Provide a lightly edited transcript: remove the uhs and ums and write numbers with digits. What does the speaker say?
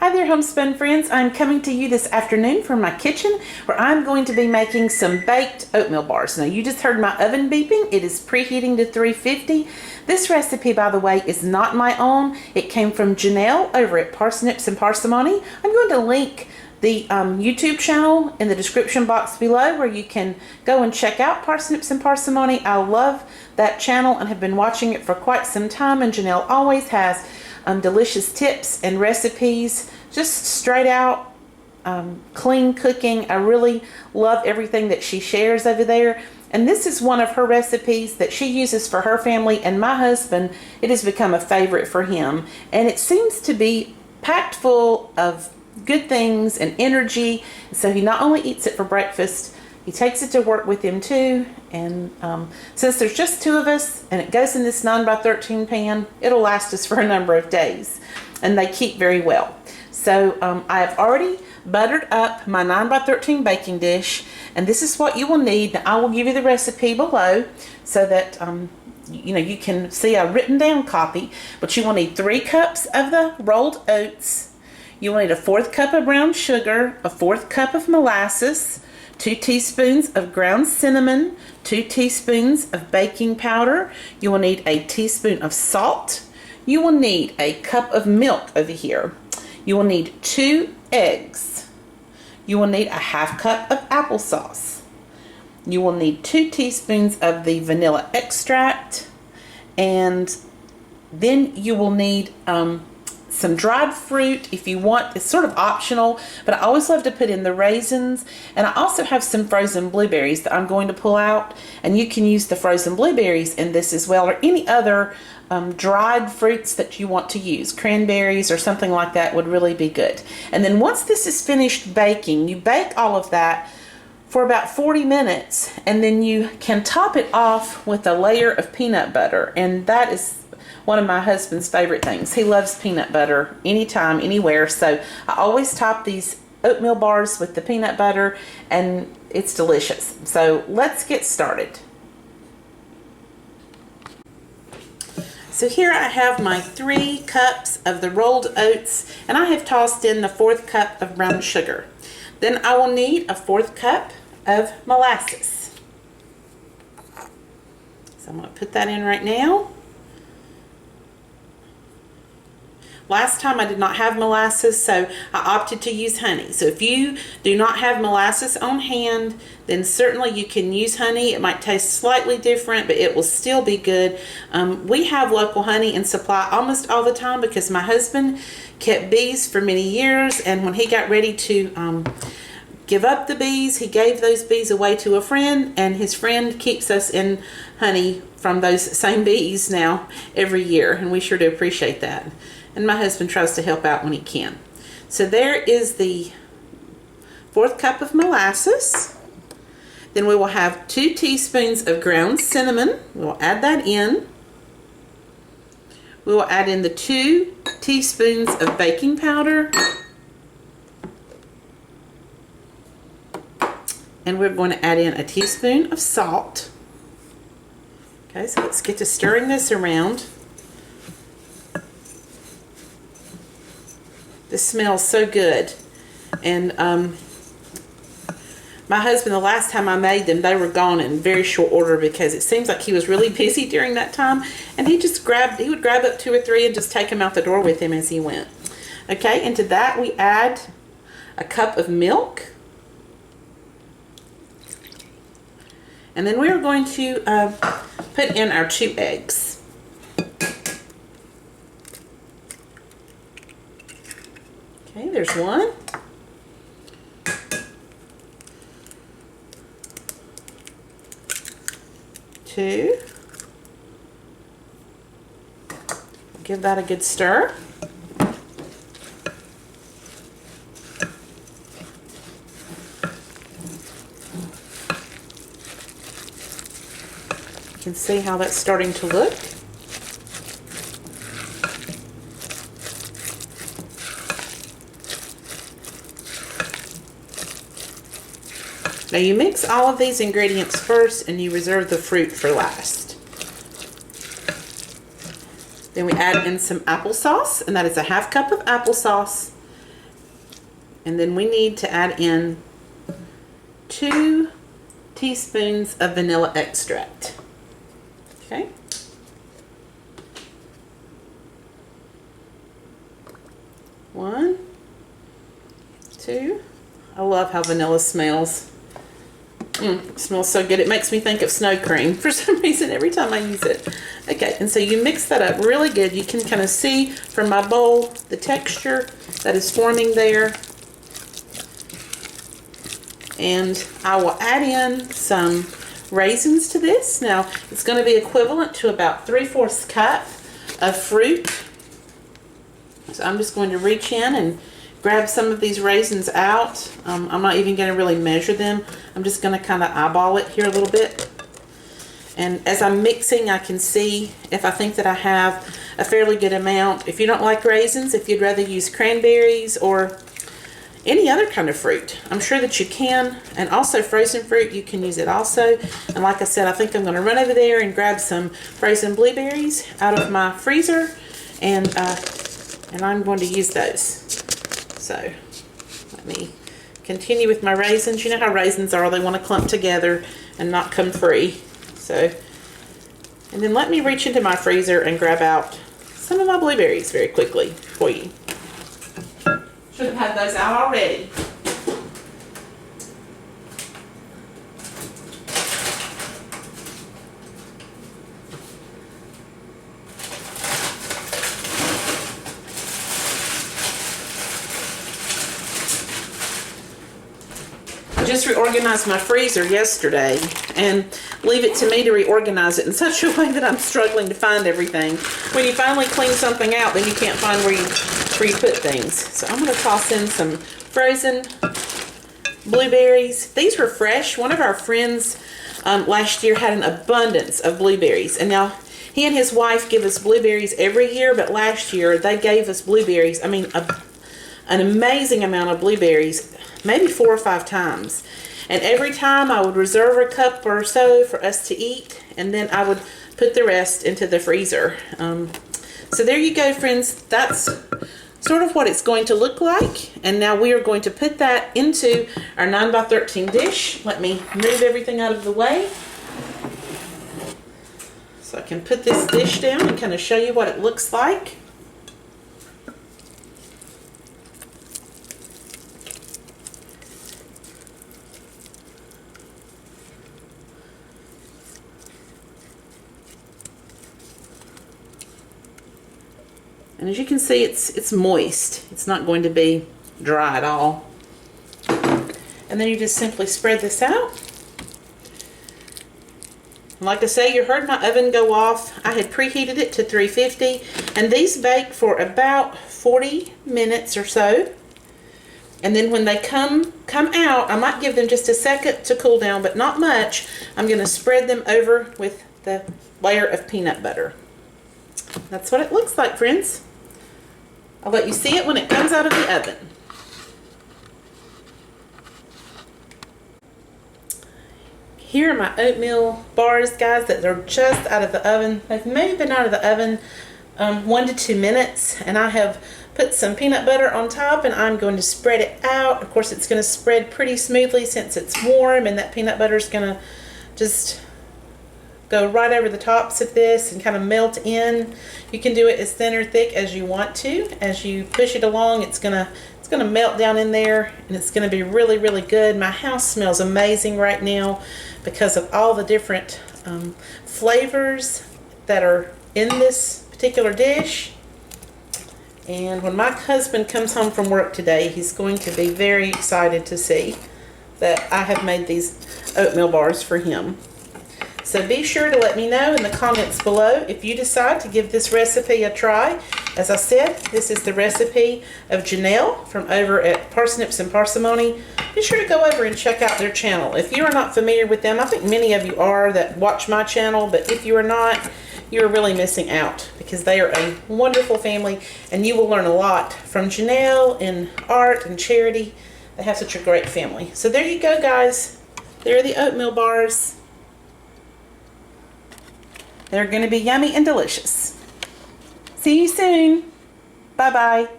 Hi there, homespun friends. I'm coming to you this afternoon from my kitchen where I'm going to be making some baked oatmeal bars. Now, you just heard my oven beeping. It is preheating to 350. This recipe, by the way, is not my own. It came from Janelle over at Parsnips and Parsimony. I'm going to link the YouTube channel in the description box below where you can go and check out Parsnips and Parsimony. I love that channel and have been watching it for quite some time, and Janelle always has delicious tips and recipes, just straight out clean cooking. I really love everything that she shares over there. And this is one of her recipes that she uses for her family, and my husband, it has become a favorite for him. And it seems to be packed full of good things and energy. So he not only eats it for breakfast, he takes it to work with him too. And since there's just two of us and it goes in this 9x13 pan, it'll last us for a number of days. And they keep very well. So I have already buttered up my 9x13 baking dish. And this is what you will need. Now, I will give you the recipe below so that you can see a written down copy. But you will need 3 cups of the rolled oats. You will need a 1/4 cup of brown sugar, a 1/4 cup of molasses, 2 teaspoons of ground cinnamon, 2 teaspoons of baking powder. You will need a teaspoon of salt. You will need a cup of milk over here. You will need 2 eggs. You will need a 1/2 cup of applesauce. You will need 2 teaspoons of the vanilla extract. And then you will need some dried fruit if you want. It's sort of optional, but I always love to put in the raisins. And I also have some frozen blueberries that I'm going to pull out, and you can use the frozen blueberries in this as well, or any other dried fruits that you want to use. Cranberries or something like that would really be good. And then once this is finished baking, you bake all of that for about 40 minutes, and then you can top it off with a layer of peanut butter. And that is one of my husband's favorite things. He loves peanut butter anytime, anywhere. So I always top these oatmeal bars with the peanut butter, and it's delicious. So let's get started. So here I have my 3 cups of the rolled oats, and I have tossed in the 1/4 cup of brown sugar. Then I will need a 1/4 cup of molasses. So I'm going to put that in right now. Last time I did not have molasses, so I opted to use honey. So if you do not have molasses on hand, then certainly you can use honey. It might taste slightly different, but it will still be good. We have local honey in supply almost all the time because my husband kept bees for many years, and when he got ready to give up the bees, he gave those bees away to a friend, and his friend keeps us in honey from those same bees now every year, and we sure do appreciate that. And my husband tries to help out when he can. So there is the 1/4 cup of molasses. Then we will have 2 teaspoons of ground cinnamon. We will add that in. We will add in the 2 teaspoons of baking powder. And we're going to add in a teaspoon of salt. Okay, so let's get to stirring this around. This smells so good. And my husband, the last time I made them, they were gone in very short order because it seems like he was really busy during that time. And he would grab up 2 or 3 and just take them out the door with him as he went. Okay, into that we add a cup of milk. And then we are going to put in our 2 eggs. Okay, there's 1. 2. Give that a good stir. You can see how that's starting to look. Now you mix all of these ingredients first and you reserve the fruit for last. Then we add in some applesauce, and that is a 1/2 cup of applesauce. And then we need to add in 2 teaspoons of vanilla extract. Okay. One, 2. I love how vanilla smells. It smells so good. It makes me think of snow cream for some reason every time I use it. Okay, and so you mix that up really good. You can kind of see from my bowl the texture that is forming there. And I will add in some raisins to this. Now, it's going to be equivalent to about 3/4 cup of fruit. So I'm just going to reach in and grab some of these raisins out. I'm not even going to really measure them. I'm just going to kind of eyeball it here a little bit. And as I'm mixing, I can see if I think that I have a fairly good amount. If you don't like raisins, if you'd rather use cranberries or any other kind of fruit, I'm sure that you can. And also frozen fruit, you can use it also. And like I said, I think I'm going to run over there and grab some frozen blueberries out of my freezer, and I'm going to use those. So let me continue with my raisins. You know how raisins are, they want to clump together and not come free. So, and then let me reach into my freezer and grab out some of my blueberries very quickly for you. Should have had those out already. I just reorganized my freezer yesterday, and leave it to me to reorganize it in such a way that I'm struggling to find everything. When you finally clean something out, then you can't find where you put things. So I'm going to toss in some frozen blueberries. These were fresh. One of our friends last year had an abundance of blueberries, and now he and his wife give us blueberries every year, but last year they gave us blueberries, I mean an amazing amount of blueberries, maybe 4 or 5 times. And every time I would reserve a cup or so for us to eat, and then I would put the rest into the freezer. So there you go, friends. That's sort of what it's going to look like. And now we are going to put that into our 9x13 dish. Let me move everything out of the way so I can put this dish down and kind of show you what it looks like. And as you can see, it's moist. It's not going to be dry at all. And then you just simply spread this out. And like I say, you heard my oven go off. I had preheated it to 350, and these bake for about 40 minutes or so. And then when they come out, I might give them just a second to cool down, but not much. I'm going to spread them over with the layer of peanut butter. That's what it looks like, friends. I'll let you see it when it comes out of the oven. Here are my oatmeal bars, guys, that are just out of the oven. They've maybe been out of the oven 1 to 2 minutes, and I have put some peanut butter on top, and I'm going to spread it out. Of course, it's going to spread pretty smoothly since it's warm, and that peanut butter is going to just go right over the tops of this and kind of melt in. You can do it as thin or thick as you want to. As you push it along, it's gonna melt down in there, and it's gonna be really, really good. My house smells amazing right now because of all the different flavors that are in this particular dish. And when my husband comes home from work today, he's going to be very excited to see that I have made these oatmeal bars for him. So be sure to let me know in the comments below if you decide to give this recipe a try. As I said, this is the recipe of Janelle from over at Parsnips and Parsimony. Be sure to go over and check out their channel. If you are not familiar with them, I think many of you are that watch my channel, but if you are not, you're really missing out because they are a wonderful family, and you will learn a lot from Janelle and Art and Charity. They have such a great family. So there you go, guys. There are the oatmeal bars. They're going to be yummy and delicious. See you soon. Bye-bye.